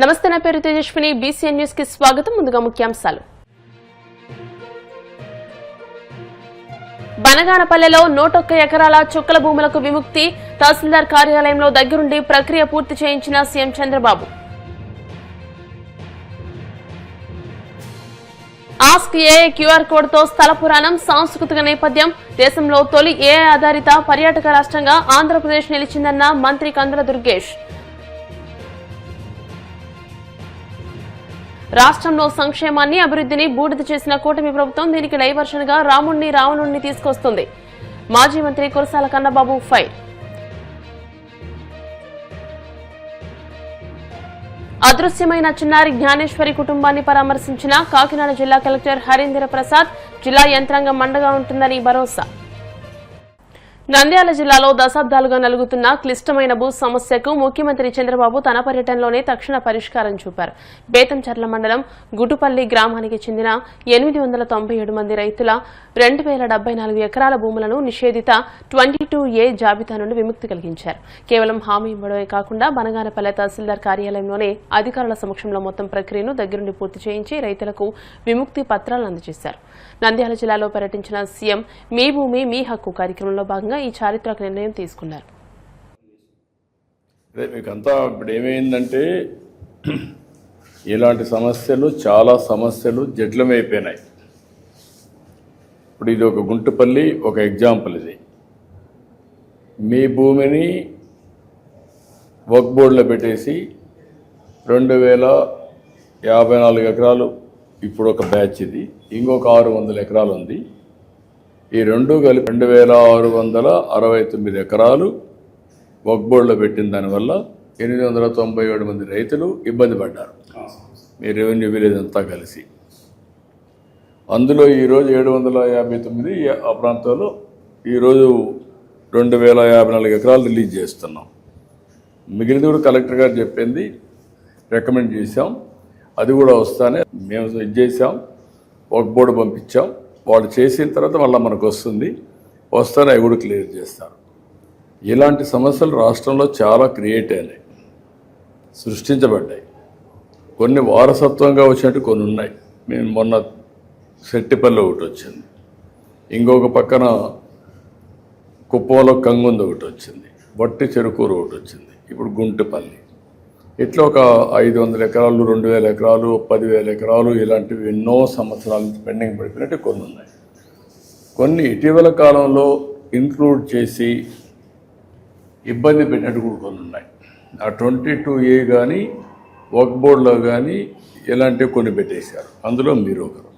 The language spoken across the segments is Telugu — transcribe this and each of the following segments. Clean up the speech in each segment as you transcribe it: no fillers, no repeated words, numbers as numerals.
నమస్తే, నా పేరు తేజస్విని. బీసీఎన్ న్యూస్ కి స్వాగతం. ముందుగా ముఖ్యాంశాలు. బనగానపల్లెలో 101 ఎకరాల చుక్కల భూములకు విముక్తి. తహసీల్దార్ కార్యాలయంలో దగ్గరుండి ప్రక్రియ పూర్తి చేయించిన CM Chandrababu. Ask AI QR code తో స్థల పురాణం, సాంస్కృతిక నేపథ్యం. దేశంలో తొలి ఏఐ ఆధారిత పర్యాటక రాష్ట్రంగా ఆంధ్రప్రదేశ్ నిలిచిందన్న మంత్రి కందుల దుర్గేష్. రాష్ట్రంలో సంక్షేమాన్ని, అభివృద్ధిని బూడిద చేసిన కూటమి ప్రభుత్వం దీనికి డైవర్షన్ గా రావణుణ్ణి తీసుకొస్తుంది. మాజీ మంత్రి కురసాల కన్నబాబు ఫైర్. అదృశ్యమైన చిన్నారి జ్ఞానేశ్వరి కుటుంబాన్ని పరామర్శించిన కాకినాడ జిల్లా కలెక్టర్ హరీంద్ర ప్రసాద్. జిల్లా యంత్రాంగం మండగా ఉంటుందని భరోసా. నంద్యాల జిల్లాలో దశాబ్దాలుగా నలుగుతున్న క్లిష్టమైన భూ సమస్యకు ముఖ్యమంత్రి చంద్రబాబు తన పర్యటనలోనే తక్షణ పరిష్కారం చూపారు. బేతంచెర్ల మండలం గుటుపల్లి గ్రామానికి చెందిన 897 మంది రైతుల 2074 ఎకరాల భూములను నిషేధిత 22A జాబితా నుండి విముక్తి కలిగించారు. కేవలం హామీ ఇవ్వడమే కాకుండా బనగానపల్లె తహసీల్దార్ కార్యాలయంలోనే అధికారుల సమక్షంలో మొత్తం ప్రక్రియను దగ్గరుండి పూర్తి చేయించి రైతులకు విముక్తి పత్రాలను అందజేశారు. నంద్యాల జిల్లాలో పర్యటించిన సీఎం మీ భూమి మీ హక్కు కార్యక్రమంలో భాగంగా ఈ చారిత్రక నిర్ణయం తీసుకున్నారు. మీకంతా ఇప్పుడు ఏమైందంటే ఇలాంటి సమస్యలు, చాలా సమస్యలు జటిలమైపోయినాయి. ఇప్పుడు ఇది ఒక గుంటుపల్లి ఒక ఎగ్జాంపుల్. ఇది మీ భూమిని వర్క్ బోర్డులో పెట్టేసి 2054 ఎకరాలు ఇప్పుడు ఒక బ్యాచ్, ఇది ఇంకొక 600 ఎకరాలు ఉంది. ఈ రెండు కలిపి 2669 ఎకరాలు వర్క్ బోర్డులో పెట్టిన దానివల్ల 897 మంది రైతులు ఇబ్బంది పడ్డారు. మీ రెవెన్యూ విలేజ్ అంతా కలిసి. అందులో ఈరోజు 759 ఆ ప్రాంతంలో ఈరోజు 2054 ఎకరాలు రిలీజ్ చేస్తున్నాం. మిగిలిన కూడా కలెక్టర్ గారు చెప్పింది రికమెండ్ చేశాం. అది కూడా వస్తానే మేము ఇది చేసాం, వర్క్ బోర్డు పంపించాం. వాళ్ళు చేసిన తర్వాత మళ్ళీ మనకు వస్తానే అవి కూడా క్లియర్ చేస్తారు. ఇలాంటి సమస్యలు రాష్ట్రంలో చాలా క్రియేట్ అయినాయి, సృష్టించబడ్డాయి. కొన్ని వారసత్వంగా వచ్చినట్టు కొన్ని ఉన్నాయి. మేము మొన్న సెట్టిపల్లి ఒకటి వచ్చింది, ఇంకొక పక్కన కుప్పంలో కంగుంది ఒకటి వచ్చింది, వట్టి చెరుకూరు ఒకటి వచ్చింది, ఇప్పుడు గుంటుపల్లి. ఇట్లా ఒక 500 ఎకరాలు, 2000 ఎకరాలు, 10,000 ఎకరాలు ఇలాంటివి ఎన్నో సంవత్సరాల నుంచి పెండింగ్ పడిపోయినట్టు కొన్ని ఉన్నాయి. కొన్ని ఇటీవల కాలంలో ఇంక్లూడ్ చేసి ఇబ్బంది పెట్టినట్టు కూడా కొన్ని ఉన్నాయి. ఆ 22A కానీ వర్క్ బోర్డులో కానీ ఇలాంటివి కొన్ని పెట్టేశారు. అందులో మీరు ఒకరు.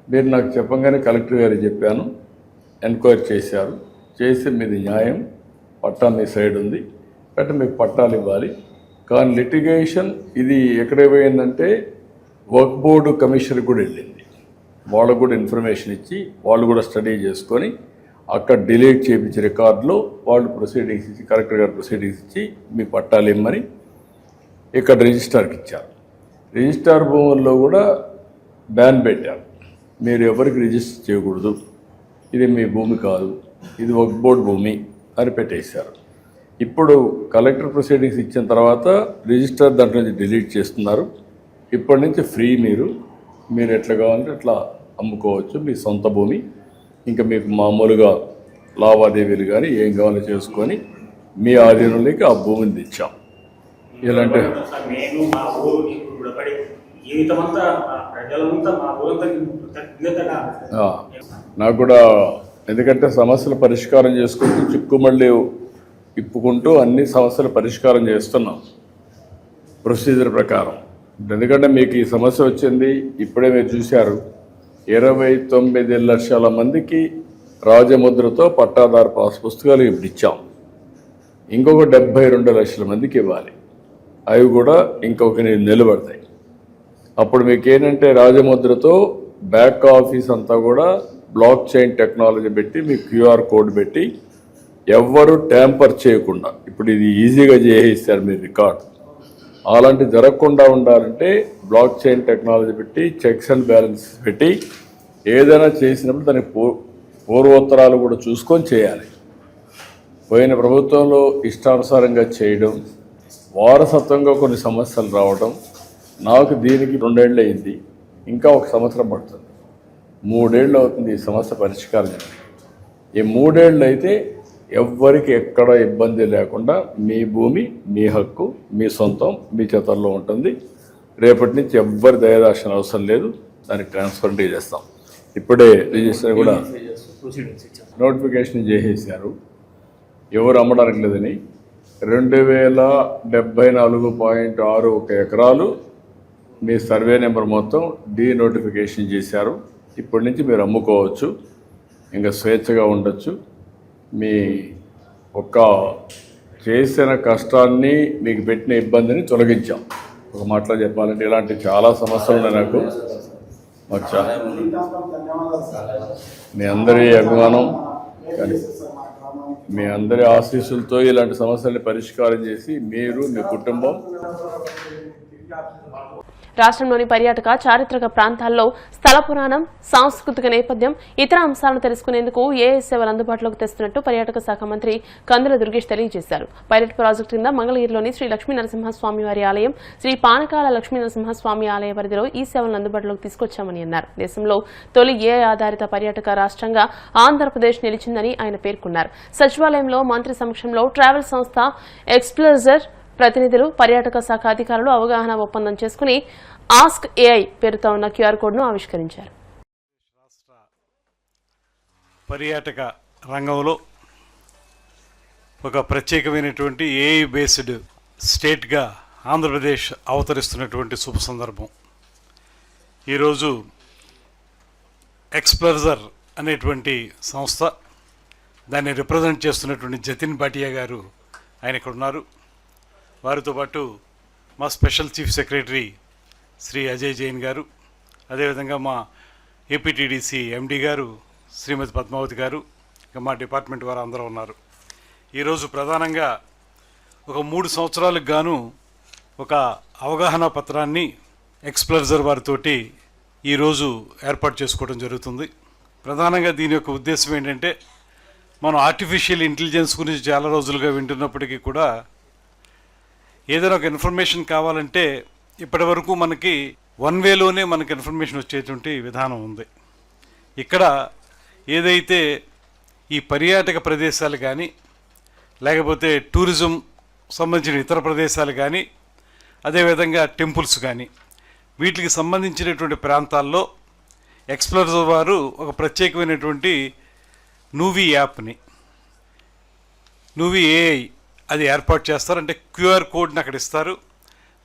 మీరు నాకు చెప్పంగానే కలెక్టర్ గారికి చెప్పాను, ఎంక్వైరీ చేశారు. చేసి మీది న్యాయం, పట్టా మీ సైడ్ ఉంది, బట్ మీకు పట్టాలు ఇవ్వాలి. కానీ లిటిగేషన్ ఇది ఎక్కడ పోయిందంటే వర్క్ బోర్డు కమిషనర్ కూడా వెళ్ళింది. వాళ్ళకు కూడా ఇన్ఫర్మేషన్ ఇచ్చి వాళ్ళు కూడా స్టడీ చేసుకొని అక్కడ డిలీట్ చేయించే రికార్డులో వాళ్ళు ప్రొసీడింగ్స్ ఇచ్చి, కలెక్టర్ గారు ప్రొసీడింగ్స్ ఇచ్చి మీ పట్టాలు ఇమ్మని ఇక్కడ రిజిస్ట్రార్కి ఇచ్చారు. రిజిస్ట్రార్ భూముల్లో కూడా బ్యాన్ పెట్టారు. మీరు ఎవరికి రిజిస్టర్ చేయకూడదు, ఇది మీ భూమి కాదు, ఇది వర్క్ బోర్డు భూమి అని పెట్టేశారు. ఇప్పుడు కలెక్టర్ ప్రొసీడింగ్స్ ఇచ్చిన తర్వాత రిజిస్టర్ దాంట్లో నుంచి డిలీట్ చేస్తున్నారు. ఇప్పటి నుంచి ఫ్రీ, మీరు ఎట్లా కావాలంటే అట్లా అమ్ముకోవచ్చు మీ సొంత భూమి. ఇంకా మీకు మామూలుగా లావాదేవీలు కానీ ఏం కావాలో చేసుకొని మీ ఆధీనంలోకి ఆ భూమిని తెచ్చాం. ఇలాంటి నాకు కూడా, ఎందుకంటే సమస్యలు పరిష్కారం చేసుకుంటూ చిక్కుమళ్ళీ ఇప్పుకుంటూ అన్ని సమస్యలు పరిష్కారం చేస్తున్నాం ప్రొసీజర్ ప్రకారం. ఎందుకంటే మీకు ఈ సమస్య వచ్చింది, ఇప్పుడే మీరు చూశారు, 29 లక్షల మందికి రాజముద్రతో పట్టాదారు పాస్ పుస్తకాలు ఇప్పుడు ఇచ్చాం. ఇంకొక 72 లక్షల మందికి ఇవ్వాలి. అవి కూడా ఇంకొక నిలబడతాయి. అప్పుడు మీకు ఏంటంటే రాజముద్రతో బ్యాక్ ఆఫీస్ అంతా కూడా బ్లాక్ చైన్ టెక్నాలజీ పెట్టి మీకు క్యూఆర్ కోడ్ పెట్టి ఎవ్వరూ ట్యాంపర్ చేయకుండా ఇప్పుడు ఇది ఈజీగా చేసేస్తారు మీరు రికార్డ్. అలాంటి జరగకుండా ఉండాలంటే బ్లాక్ చైన్ టెక్నాలజీ పెట్టి చెక్స్ అండ్ బ్యాలెన్సెస్ పెట్టి ఏదైనా చేసినప్పుడు దానికి పూర్వోత్తరాలు కూడా చూసుకొని చేయాలి. పోయిన ప్రభుత్వంలో ఇష్టానుసారంగా చేయడం, వారసత్వంగా కొన్ని సమస్యలు రావడం, నాకు దీనికి 2 ఏళ్ళు అయింది, ఇంకా 1 సంవత్సరం పడుతుంది, 3 ఏళ్ళు అవుతుంది ఈ సమస్య పరిష్కారం చేయడానికి. ఈ 3 ఏళ్ళు అయితే ఎవ్వరికి ఎక్కడ ఇబ్బంది లేకుండా మీ భూమి, మీ హక్కు, మీ సొంతం, మీ చేతల్లో ఉంటుంది. రేపటి నుంచి ఎవ్వరి దయదాక్షణ అవసరం లేదు, దానికి ట్రాన్స్ఫర్ చేస్తాం. ఇప్పుడే రిజిస్టర్ కూడా నోటిఫికేషన్ చేసేసారు, ఎవరు అమ్మడానికి లేదని. 2074.61 ఎకరాలు మీ సర్వే నెంబర్ మొత్తం డీనోటిఫికేషన్ చేశారు. ఇప్పటి నుంచి మీరు అమ్ముకోవచ్చు, ఇంకా స్వేచ్ఛగా ఉండొచ్చు. మీ ఒక్క చేసిన కష్టాన్ని, మీకు పెట్టిన ఇబ్బందిని తొలగించాం. ఒక మాటలో చెప్పాలంటే ఇలాంటి చాలా సమస్యలు ఉన్నాయి నాకు. మీ అందరి అభిమానం కానీ మీ అందరి ఆశీస్సులతో ఇలాంటి సమస్యల్ని పరిష్కారం చేసి మీరు, మీ కుటుంబం. రాష్ట్రంలోని పర్యాటక చారిత్రక ప్రాంతాల్లో స్థల పురాణం, సాంస్కృతిక నేపథ్యం, ఇతర అంశాలను తెలుసుకునేందుకు ఏఐ సేవలు అందుబాటులోకి తెస్తున్నట్టు పర్యాటక శాఖ మంత్రి కందుల దుర్గేష్ తెలియజేశారు. పైలట్ ప్రాజెక్టు కింద మంగళగిరిలోని శ్రీ లక్ష్మీనరసింహస్వామి వారి ఆలయం, శ్రీ పానకాల లక్ష్మీనరసింహస్వామి ఆలయ పరిధిలో ఈ సేవలను అందుబాటులోకి తీసుకొచ్చామని అన్నారు. దేశంలో తొలి ఏఐ ఆధారిత పర్యాటక రాష్ట్రంగా ఆంధ్రప్రదేశ్ నిలిచిందని ఆయన పేర్కొన్నారు. సచివాలయంలో మంత్రి సమక్షంలో ట్రావెల్ సంస్థ ఎక్స్ప్లోజర్ ప్రతినిధులు, పర్యాటక శాఖ అధికారులు అవగాహన ఒప్పందం చేసుకుని ఆస్క్ ఏఐ పేరుతో ఉన్న క్యూఆర్ కోడ్ను ఆవిష్కరించారు. రాష్ట్ర పర్యాటక రంగంలో ఒక ప్రత్యేకమైనటువంటి ఏఐ బేస్డ్ స్టేట్గా ఆంధ్రప్రదేశ్ అవతరిస్తున్నటువంటి శుభ సందర్భం. ఈరోజు ఎక్స్ప్లోజర్ అనేటువంటి సంస్థ, దాన్ని రిప్రజెంట్ చేస్తున్నటువంటి జతిన్ భాటియా గారు ఆయన ఇక్కడ ఉన్నారు. వారితో పాటు మా special chief secretary Shri Ajay Jain గారు, అదేవిధంగా మా ఏపీటీడీసీ ఎండి గారు శ్రీమతి పద్మావతి గారు, ఇంకా మా డిపార్ట్మెంట్ వారు అందరూ ఉన్నారు. ఈరోజు ప్రధానంగా ఒక 3 సంవత్సరాలకు గాను ఒక అవగాహన పత్రాన్ని ఎక్స్ప్లోజర్ వారితోటి ఈరోజు ఏర్పాటు చేసుకోవడం జరుగుతుంది. ప్రధానంగా దీని యొక్క ఉద్దేశం ఏంటంటే, మనం ఆర్టిఫిషియల్ ఇంటెలిజెన్స్ గురించి చాలా రోజులుగా వింటున్నప్పటికీ కూడా ఏదైనా ఒక ఇన్ఫర్మేషన్ కావాలంటే ఇప్పటి వరకు మనకి 1 వేలోనే మనకి ఇన్ఫర్మేషన్ వచ్చేటువంటి విధానం ఉంది. ఇక్కడ ఏదైతే ఈ పర్యాటక ప్రదేశాలు కానీ, లేకపోతే టూరిజం సంబంధించిన ఇతర ప్రదేశాలు కానీ, అదేవిధంగా టెంపుల్స్ కానీ, వీటికి సంబంధించినటువంటి ప్రాంతాల్లో ఎక్స్ప్లోరర్ వారు ఒక ప్రత్యేకమైనటువంటి నూవీ యాప్ని, నూవీ ఏఐ అది ఏర్పాటు చేస్తారు. అంటే క్యూఆర్ కోడ్ని అక్కడ ఇస్తారు.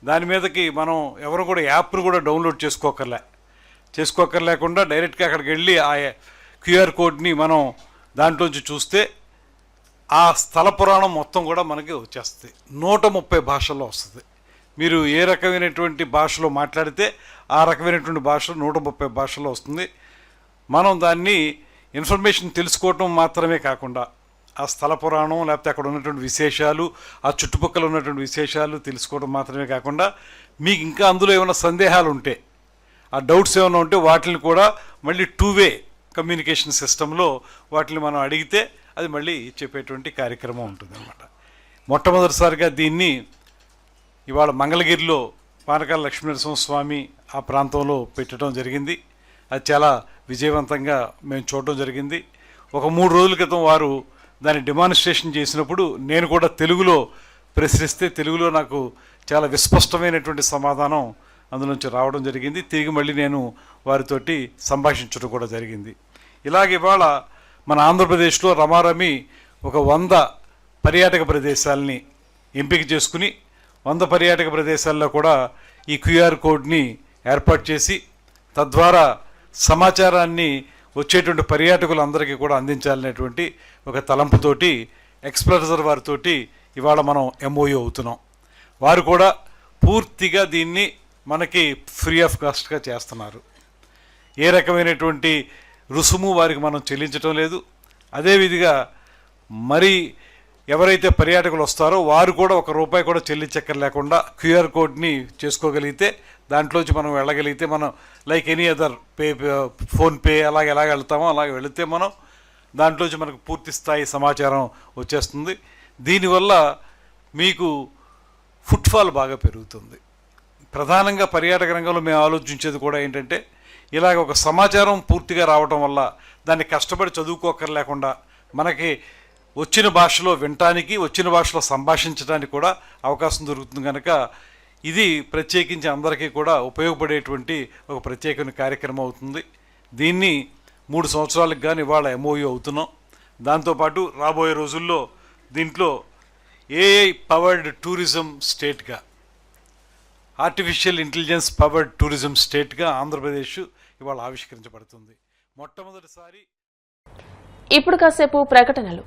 దాని మీదకి మనం ఎవరు కూడా యాప్ను కూడా డౌన్లోడ్ చేసుకోకర్లేకుండా డైరెక్ట్గా అక్కడికి వెళ్ళి ఆ క్యూఆర్ కోడ్ని మనం దాంట్లోంచి చూస్తే ఆ స్థల పురాణం మొత్తం కూడా మనకి వచ్చేస్తుంది. 130 భాషల్లో వస్తుంది. మీరు ఏ రకమైనటువంటి భాషలో మాట్లాడితే ఆ రకమైనటువంటి భాషలో 130 భాషల్లో వస్తుంది. మనం దాన్ని ఇన్ఫర్మేషన్ తెలుసుకోవటం మాత్రమే కాకుండా ఆ స్థల పురాణం, లేకపోతే అక్కడ ఉన్నటువంటి విశేషాలు, ఆ చుట్టుపక్కల ఉన్నటువంటి విశేషాలు తెలుసుకోవడం మాత్రమే కాకుండా, మీకు ఇంకా అందులో ఏమైనా సందేహాలు ఉంటే, ఆ డౌట్స్ ఏమైనా ఉంటే వాటిని కూడా మళ్ళీ 2-వే కమ్యూనికేషన్ సిస్టంలో వాటిని మనం అడిగితే అది మళ్ళీ చెప్పేటువంటి కార్యక్రమం ఉంటుందన్నమాట. మొట్టమొదటిసారిగా దీన్ని ఇవాళ మంగళగిరిలో పానకాల లక్ష్మీనరసింహస్వామి ఆ ప్రాంతంలో పెట్టడం జరిగింది. అది చాలా విజయవంతంగా మేము చూడడం జరిగింది. ఒక 3 రోజుల క్రితం వారు దాన్ని డెమాన్స్ట్రేషన్ చేసినప్పుడు నేను కూడా తెలుగులో ప్రశ్నిస్తే తెలుగులో నాకు చాలా విస్పష్టమైనటువంటి సమాధానం అందులోంచి రావడం జరిగింది. తిరిగి మళ్ళీ నేను వారితోటి సంభాషించడం కూడా జరిగింది. ఇలాగ ఇవాళ మన ఆంధ్రప్రదేశ్లో రమారమి ఒక 100 పర్యాటక ప్రదేశాలని ఎంపిక చేసుకుని 100 పర్యాటక ప్రదేశాల్లో కూడా ఈ క్యూఆర్ కోడ్ని ఏర్పాటు చేసి తద్వారా సమాచారాన్ని వచ్చేటువంటి పర్యాటకులందరికీ కూడా అందించాలనేటువంటి ఒక తలంపుతోటి ఎక్స్ప్లోజర్ వారితోటి ఇవాళ మనం ఎంఓయూ అవుతున్నాం. వారు కూడా పూర్తిగా దీన్ని మనకి ఫ్రీ ఆఫ్ కాస్ట్గా చేస్తున్నారు. ఏ రకమైనటువంటి రుసుము వారికి మనం చెల్లించడం లేదు. అదేవిధంగా మరి ఎవరైతే పర్యాటకులు వస్తారో వారు కూడా ₹1 కూడా చెల్లించక్కర్లేకుండా క్యూఆర్ కోడ్ని చేసుకోగలిగితే దాంట్లోంచి మనం వెళ్ళగలిగితే, మనం లైక్ ఎనీ అదర్ ఫోన్పే ఎలాగ వెళ్తామో అలాగే వెళితే మనం దాంట్లోంచి మనకు పూర్తి స్థాయి సమాచారం వచ్చేస్తుంది. దీనివల్ల మీకు ఫుట్ఫాల్ బాగా పెరుగుతుంది. ప్రధానంగా పర్యాటక రంగంలో మేము ఆలోచించేది కూడా ఏంటంటే, ఇలాగ ఒక సమాచారం పూర్తిగా రావటం వల్ల దాన్ని కష్టపడి చదువుకోకర్లేకుండా మనకి వచ్చిన భాషలో వినటానికి, వచ్చిన భాషలో సంభాషించడానికి కూడా అవకాశం దొరుకుతుంది. కనుక ఇది ప్రత్యేకించి అందరికీ కూడా ఉపయోగపడేటువంటి ఒక ప్రత్యేకమైన కార్యక్రమం అవుతుంది. దీన్ని 3 సంవత్సరాలకు కానీ ఇవాళ MOU అవుతున్నాం. దాంతోపాటు రాబోయే రోజుల్లో దీంట్లో AI పవర్డ్ టూరిజం స్టేట్గా, ఆర్టిఫిషియల్ ఇంటెలిజెన్స్ పవర్డ్ టూరిజం స్టేట్గా ఆంధ్రప్రదేశ్ ఇవాళ ఆవిష్కరించబడుతుంది. మొట్టమొదటిసారి. ఇప్పుడు కాసేపు ప్రకటనలు.